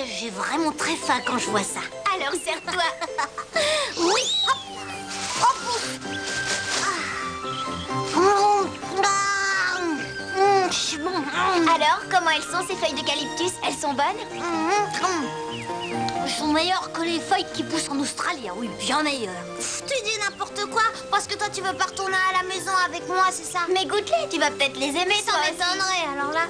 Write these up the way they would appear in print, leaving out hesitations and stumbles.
j'ai vraiment très faim quand je vois ça. Alors serre-toi. Oui. Hop. Hop. C'est bon. Alors, comment elles sont ces feuilles d'eucalyptus? Elles sont bonnes? Elles sont meilleures que les feuilles qui poussent en Australie. Ah oui, bien meilleures. Tu dis n'importe quoi parce que toi tu veux pas retourner à la maison avec moi, c'est ça? Mais goûte-les, tu vas peut-être les aimer. Ça m'étonnerait, alors là.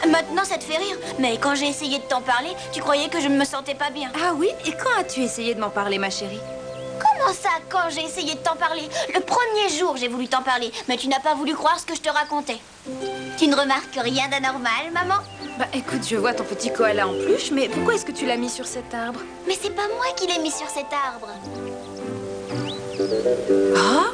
Maintenant ça te fait rire, mais quand j'ai essayé de t'en parler, tu croyais que je ne me sentais pas bien. Ah oui? Et quand as-tu essayé de m'en parler, ma chérie? Comment ça, quand j'ai essayé de t'en parler? Le premier jour j'ai voulu t'en parler, mais tu n'as pas voulu croire ce que je te racontais. Tu ne remarques rien d'anormal, maman? Bah écoute, je vois ton petit koala en peluche, mais pourquoi est-ce que tu l'as mis sur cet arbre? Mais c'est pas moi qui l'ai mis sur cet arbre. Ah?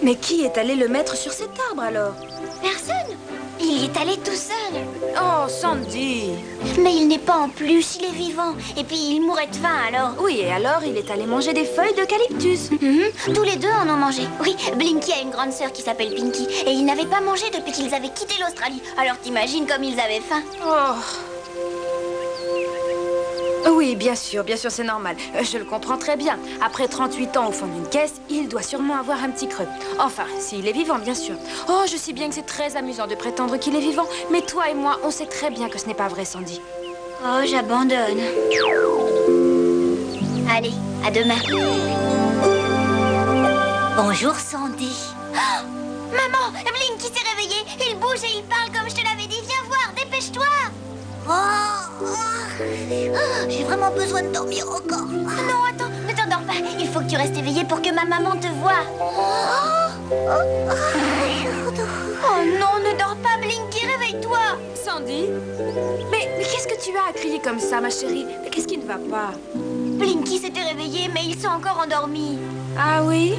Mais qui est allé le mettre sur cet arbre alors? Personne. Il y est allé tout seul. Oh, Sandy! Mais il n'est pas en peluche, il est vivant. Et puis il mourrait de faim alors. Oui, et alors il est allé manger des feuilles d'eucalyptus. Tous les deux en ont mangé. Oui, Blinky a une grande sœur qui s'appelle Pinky. Et ils n'avaient pas mangé depuis qu'ils avaient quitté l'Australie. Alors t'imagines comme ils avaient faim. Oh. Oui, bien sûr, c'est normal. Je le comprends très bien. Après 38 ans au fond d'une caisse, il doit sûrement avoir un petit creux. Enfin, s'il est vivant, bien sûr. Oh, je sais bien que c'est très amusant de prétendre qu'il est vivant, mais toi et moi, on sait très bien que ce n'est pas vrai, Sandy. Oh, j'abandonne. Allez, à demain. Bonjour, Sandy. Oh, maman, Blinky s'est réveillé. Il bouge et il parle comme je te l'avais dit. Viens voir, dépêche-toi. J'ai vraiment besoin de dormir encore. Non, attends, ne t'endors pas. Il faut que tu restes éveillé pour que ma maman te voie. Oh non, ne dors pas, Blinky, réveille-toi. Sandy? Mais qu'est-ce que tu as à crier comme ça, ma chérie? Mais qu'est-ce qui ne va pas? Blinky s'était réveillé, mais ils sont encore endormis. Ah oui?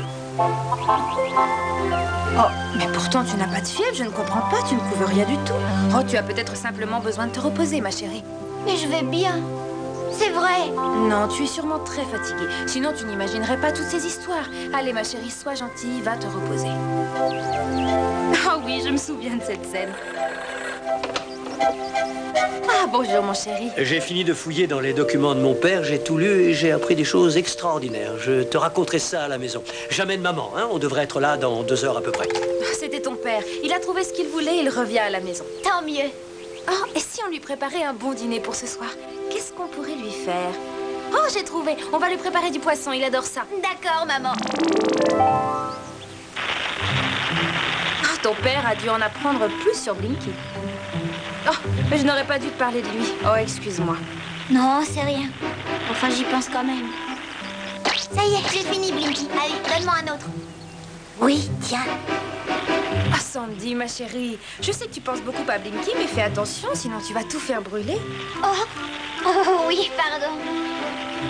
Oh, mais pourtant tu n'as pas de fièvre, je ne comprends pas, tu ne couves rien du tout. Oh, tu as peut-être simplement besoin de te reposer, ma chérie. Mais je vais bien. C'est vrai. Non, tu es sûrement très fatiguée. Sinon, tu n'imaginerais pas toutes ces histoires. Allez, ma chérie, sois gentille, va te reposer. Ah oui, je me souviens de cette scène. Ah, bonjour, mon chéri. J'ai fini de fouiller dans les documents de mon père, j'ai tout lu et j'ai appris des choses extraordinaires. Je te raconterai ça à la maison. J'amène maman, hein, on devrait être là dans 2 heures à peu près. C'était ton père. Il a trouvé ce qu'il voulait, il revient à la maison. Tant mieux. Oh, et si on lui préparait un bon dîner pour ce soir? Qu'est-ce qu'on pourrait lui faire? Oh, j'ai trouvé. On va lui préparer du poisson, il adore ça. D'accord, maman. Oh, ton père a dû en apprendre plus sur Blinky. Oh, mais je n'aurais pas dû te parler de lui. Oh, excuse-moi. Non, c'est rien. Enfin, j'y pense quand même. Ça y est, j'ai fini, Blinky. Allez, donne-moi un autre. Oui, tiens. Ah, Sandy, ma chérie, je sais que tu penses beaucoup à Blinky, mais fais attention, sinon tu vas tout faire brûler. Oh oui, pardon.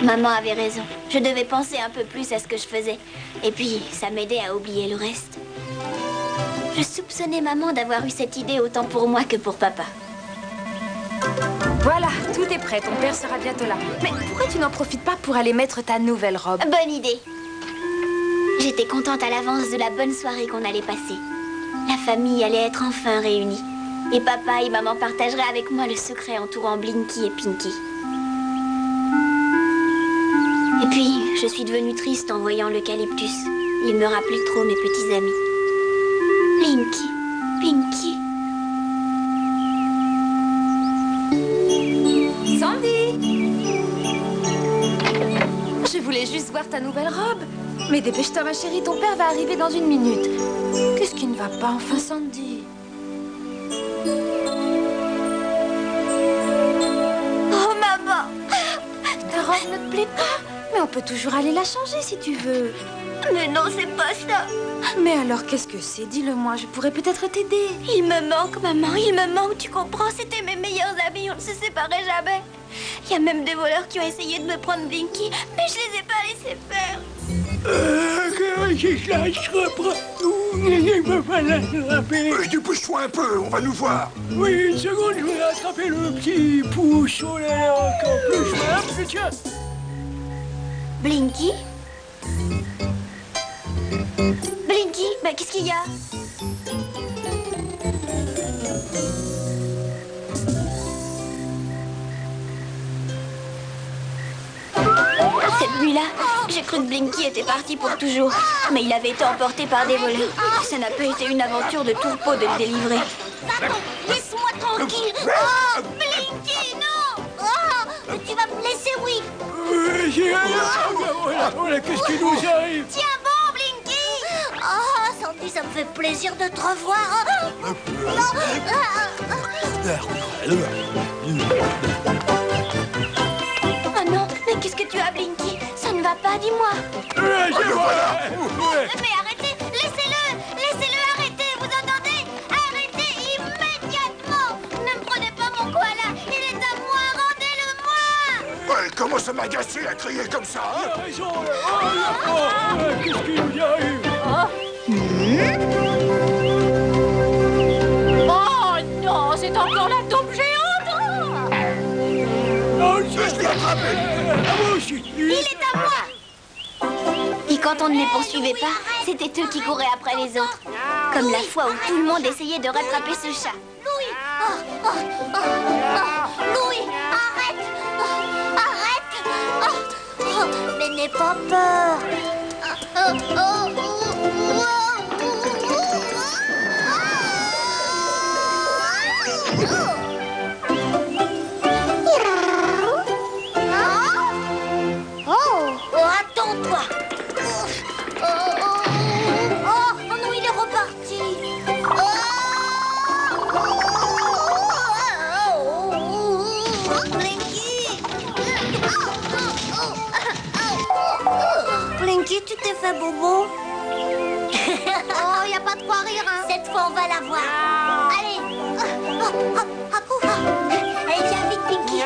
Maman avait raison. Je devais penser un peu plus à ce que je faisais. Et puis, ça m'aidait à oublier le reste. Je soupçonnais maman d'avoir eu cette idée autant pour moi que pour papa. Voilà, tout est prêt, ton père sera bientôt là. Mais pourquoi tu n'en profites pas pour aller mettre ta nouvelle robe? Bonne idée. J'étais contente à l'avance de la bonne soirée qu'on allait passer. La famille allait être enfin réunie. Et papa et maman partageraient avec moi le secret entourant Blinky et Pinky. Et puis, je suis devenue triste en voyant l'eucalyptus. Il me rappelait trop mes petits amis. Blinky, Pinky. Sandy! Je voulais juste voir ta nouvelle robe. Mais dépêche-toi, ma chérie, ton père va arriver dans 1 minute. Qu'est-ce qui ne va pas, enfin, Sandy? Oh, maman! Ta robe ne te plaît pas? Mais on peut toujours aller la changer si tu veux. Mais non, c'est pas ça. Mais alors, qu'est-ce que c'est? Dis-le-moi, je pourrais peut-être t'aider. Il me manque, maman, il me manque, tu comprends? C'était mes meilleurs amis, on ne se séparait jamais. Il y a même des voleurs qui ont essayé de me prendre Blinky, mais je les ai pas laissés faire. Il me va l'attraper. Dépouche-toi un peu, on va nous voir. Oui, 1 seconde, je vais attraper le petit pouce. Oh là là, encore plus. Hop, tiens. Blinky? Blinky, bah qu'est-ce qu'il y a? là. J'ai cru que Blinky était parti pour toujours. Mais il avait été emporté par des voleurs. Ça n'a pas été une aventure de tourpeau de le délivrer. Laisse-moi tranquille. Oh, Blinky, non. Oh, tu vas me laisser, oui. Voilà, qu'est-ce qui nous arrive? Tiens bon, Blinky. Oh, Sandy, ça me fait plaisir de te revoir. Oh non, mais qu'est-ce que tu as, Blinky? Ça ne va pas, dis-moi. Mais arrêtez, laissez-le, arrêtez, vous entendez? Arrêtez immédiatement. Ne me prenez pas mon koala, il est à moi, rendez-le-moi. Ouais, comment ça m'a gâché à crier comme ça, hein? Raison, qu'est-ce qui nous arrive? Oh non, c'est encore la taupe géante. Non, Je l'ai attrapé! moi aussi. Il est à moi. Et quand on ne les poursuivait pas, c'était eux qui couraient après les autres. Comme la fois où tout le monde essayait de rattraper ce chat. Louis, Louis, arrête, arrête. Mais n'aie pas peur. Oh, attends-toi. Oh non, il est reparti. Blinky, tu t'es fait bobo. Oh, y a pas de quoi rire, hein. Cette fois, on va la voir. Allez. Allez, viens vite, Blinky.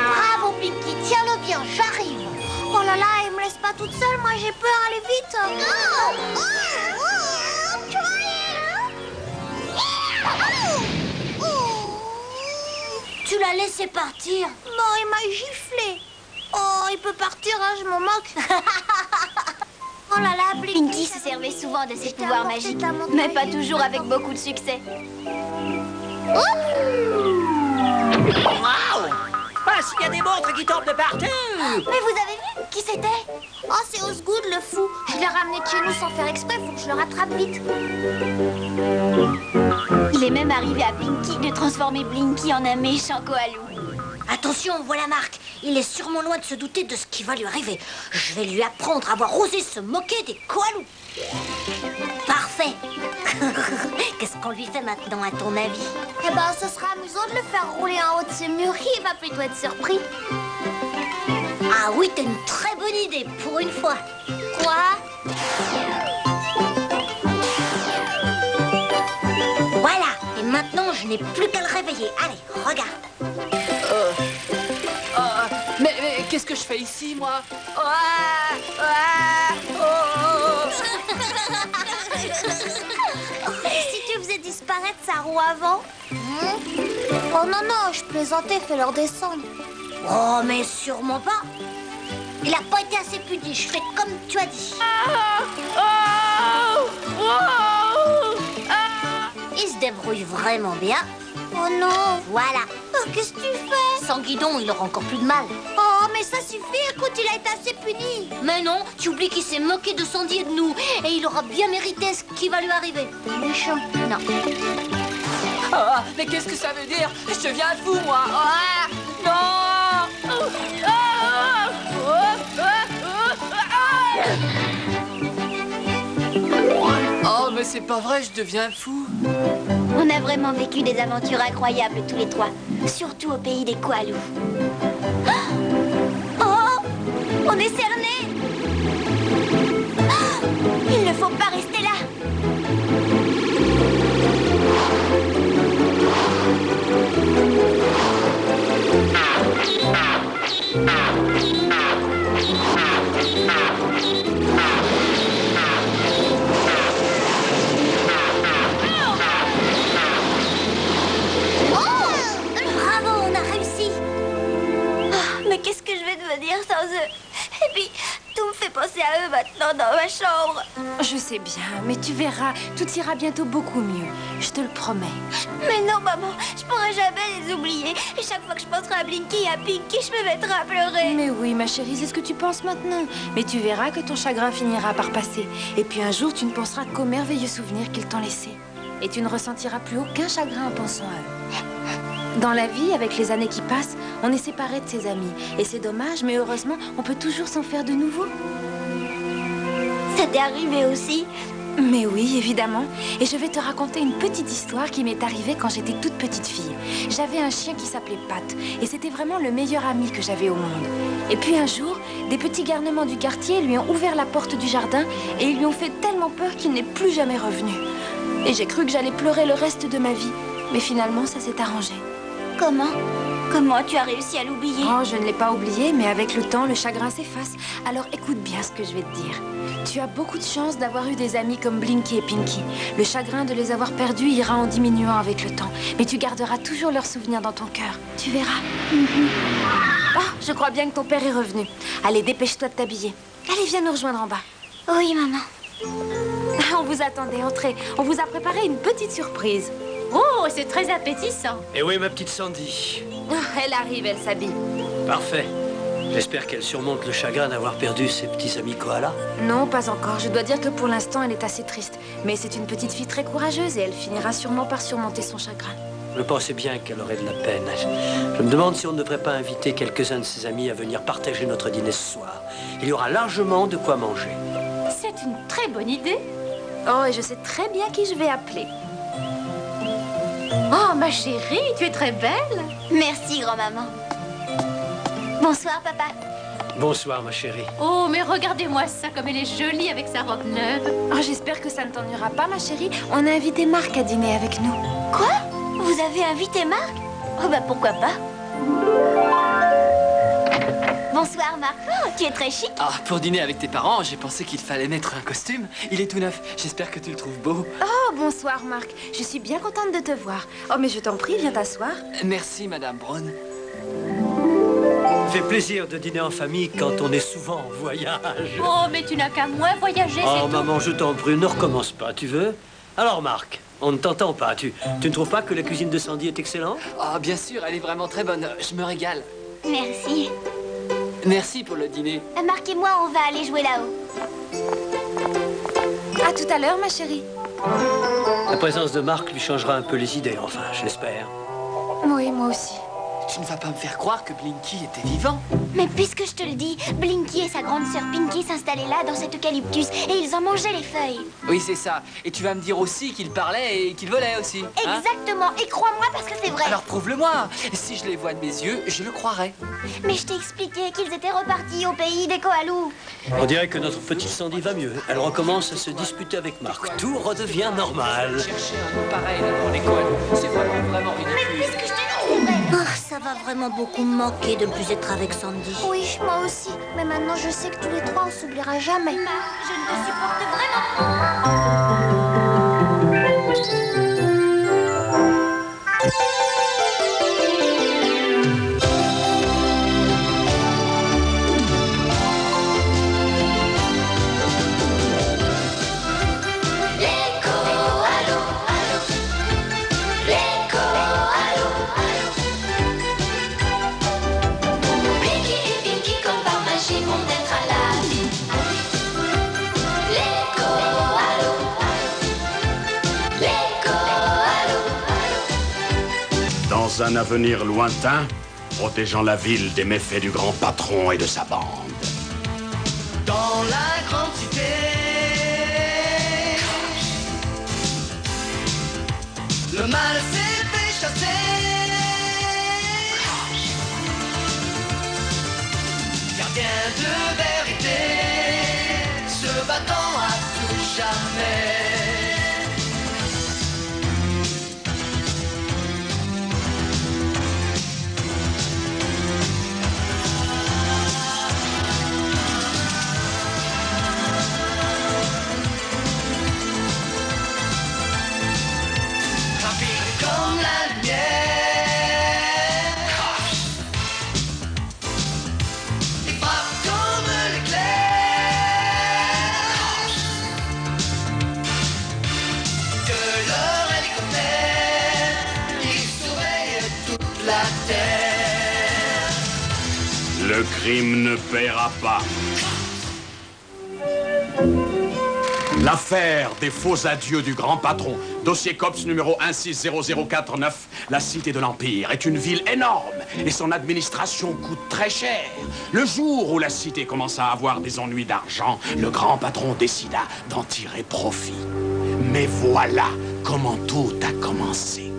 Bravo, Blinky, tiens-le bien, j'arrive. Oh là là, il me laisse pas toute seule, moi j'ai peur, allez vite. Tu l'as laissé partir? Non, il m'a giflé. Oh, il peut partir, hein, je m'en moque. Oh là là, Blinky se servait souvent de ses pouvoirs magiques, mais pas toujours avec beaucoup de succès. Waouh! Ah, s'il y a des montres qui tombent de partout! Mais vous avez vu qui c'était? Oh, c'est Osgood le fou. Je l'ai ramené de chez nous sans faire exprès, faut que je le rattrape vite. Il est même arrivé à Blinky de transformer Blinky en un méchant koalou. Attention, voilà Marc. Il est sûrement loin de se douter de ce qui va lui arriver. Je vais lui apprendre à avoir osé se moquer des koalous. Parfait. Qu'est-ce qu'on lui fait maintenant, à ton avis? Eh ben, ce sera amusant de le faire rouler en haut de ses murs. Il va plutôt être surpris. Ah oui, t'as une très bonne idée, pour une fois. Quoi? Voilà. Et maintenant, je n'ai plus qu'à le réveiller. Allez, regarde. Mais qu'est-ce que je fais ici, moi? Si tu faisais disparaître sa roue avant. Oh non, non, je plaisantais, fais-leur descendre. Oh, mais sûrement pas. Il a pas été assez puni, je fais comme tu as dit. Il se débrouille vraiment bien. Oh non. Voilà. Oh, qu'est-ce que tu fais? Sans guidon, il aura encore plus de mal. Oh, mais ça suffit, écoute, il a été assez puni. Mais non, tu oublies qu'il s'est moqué de Sandy et de nous. Et il aura bien mérité ce qui va lui arriver. Méchant. Non. Mais qu'est-ce que ça veut dire? Je deviens fou, moi. Non. Oh, mais c'est pas vrai, je deviens fou. On a vraiment vécu des aventures incroyables tous les trois, surtout au pays des koalous. Oh, on est cernés. Il ne faut pas rester là. Bravo, on a réussi. Mais qu'est-ce que je vais devenir sans eux? Et puis, tout penser à eux maintenant dans ma chambre. Je sais bien, mais tu verras, tout ira bientôt beaucoup mieux. Je te le promets. Mais non, maman, je pourrai jamais les oublier. Et chaque fois que je penserai à Blinky et à Pinky, je me mettrai à pleurer. Mais oui, ma chérie, c'est ce que tu penses maintenant. Mais tu verras que ton chagrin finira par passer. Et puis un jour, tu ne penseras qu'aux merveilleux souvenirs qu'ils t'ont laissés. Et tu ne ressentiras plus aucun chagrin en pensant à eux. Dans la vie, avec les années qui passent, on est séparés de ses amis. Et c'est dommage, mais heureusement, on peut toujours s'en faire de nouveau. Ça t'est arrivé aussi? Mais oui, évidemment. Et je vais te raconter une petite histoire qui m'est arrivée quand j'étais toute petite fille. J'avais un chien qui s'appelait Pat. Et c'était vraiment le meilleur ami que j'avais au monde. Et puis un jour, des petits garnements du quartier lui ont ouvert la porte du jardin et ils lui ont fait tellement peur qu'il n'est plus jamais revenu. Et j'ai cru que j'allais pleurer le reste de ma vie. Mais finalement, ça s'est arrangé. Comment? Comment tu as réussi à l'oublier? Oh, je ne l'ai pas oublié, mais avec le temps, le chagrin s'efface. Alors écoute bien ce que je vais te dire. Tu as beaucoup de chance d'avoir eu des amis comme Blinky et Pinky. Le chagrin de les avoir perdus ira en diminuant avec le temps. Mais tu garderas toujours leurs souvenirs dans ton cœur. Tu verras. Oh, je crois bien que ton père est revenu. Allez, dépêche-toi de t'habiller. Allez, viens nous rejoindre en bas. Oui, maman. On vous attendait, entrez. On vous a préparé une petite surprise. Oh, c'est très appétissant. Et oui, ma petite Sandy. Oh, elle arrive, elle s'habille. Parfait. J'espère qu'elle surmonte le chagrin d'avoir perdu ses petits amis koalas. Non, pas encore. Je dois dire que pour l'instant, elle est assez triste. Mais c'est une petite fille très courageuse et elle finira sûrement par surmonter son chagrin. Je pensais bien qu'elle aurait de la peine. Je me demande si on ne devrait pas inviter quelques-uns de ses amis à venir partager notre dîner ce soir. Il y aura largement de quoi manger. C'est une très bonne idée. Oh, et je sais très bien qui je vais appeler. Oh, ma chérie, tu es très belle. Merci, grand-maman. Bonsoir, papa. Bonsoir, ma chérie. Oh, mais regardez-moi ça, comme elle est jolie avec sa robe neuve. Oh, j'espère que ça ne t'ennuiera pas, ma chérie. On a invité Marc à dîner avec nous. Quoi? Vous avez invité Marc? Oh, bah pourquoi pas. Bonsoir, Marc. Oh, tu es très chic. Ah, pour dîner avec tes parents, j'ai pensé qu'il fallait mettre un costume. Il est tout neuf. J'espère que tu le trouves beau. Oh, bonsoir, Marc. Je suis bien contente de te voir. Oh, mais je t'en prie, viens t'asseoir. Merci, Madame Brown. Ça fait plaisir de dîner en famille quand on est souvent en voyage. Oh, mais tu n'as qu'à moins voyager, c'est Oh, tout. maman, je t'en prie, ne recommence pas, tu veux? Alors, Marc, on ne t'entend pas. Tu ne trouves pas que la cuisine de Sandy est excellente? Ah, bien sûr, elle est vraiment très bonne. Je me régale. Merci. Merci pour le dîner. Marc et moi, on va aller jouer là-haut. À tout à l'heure, ma chérie. La présence de Marc lui changera un peu les idées, enfin, je l'espère. Oui, moi aussi. Tu ne vas pas me faire croire que Blinky était vivant. Mais puisque je te le dis, Blinky et sa grande sœur Pinky s'installaient là, dans cet eucalyptus, et ils en mangeaient les feuilles. Oui, c'est ça. Et tu vas me dire aussi qu'il parlait et qu'il volait aussi. Hein? Exactement, et crois-moi parce que c'est vrai. Alors prouve-le-moi. Si je les vois de mes yeux, je le croirai. Mais je t'ai expliqué qu'ils étaient repartis au pays des koalous. On dirait que notre petite Sandy va mieux. Elle recommence à se disputer avec Marc. Tout redevient normal. Chercher un nom pareil devant l'école, c'est vraiment ridicule. Puisque je te dis que c'est vrai. Oh, ça va vraiment beaucoup me manquer de ne plus être avec Sandy. Oui, moi aussi. Mais maintenant, je sais que tous les trois, on s'oubliera jamais. Je ne te supporte vraiment. Dans un avenir lointain, protégeant la ville des méfaits du grand patron et de sa bande. Dans la grande cité, le mal s'est fait chasser. Gardien de vérité, se battant à tout jamais. Comme la lumière, il frappe comme terre. Le crime ne paiera pas. L'affaire des faux adieux du grand patron, dossier COPS numéro 160049, la cité de l'Empire est une ville énorme et son administration coûte très cher. Le jour où la cité commença à avoir des ennuis d'argent, le grand patron décida d'en tirer profit. Mais voilà comment tout a commencé.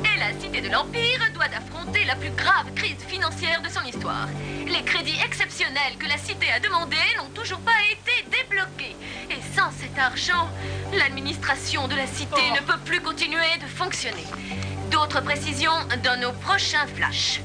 Et la cité de l'Empire doit affronter la plus grave crise financière de son histoire. Les crédits exceptionnels que la cité a demandés n'ont toujours pas été débloqués. Et sans cet argent, l'administration de la cité ne peut plus continuer de fonctionner. D'autres précisions dans nos prochains flashs.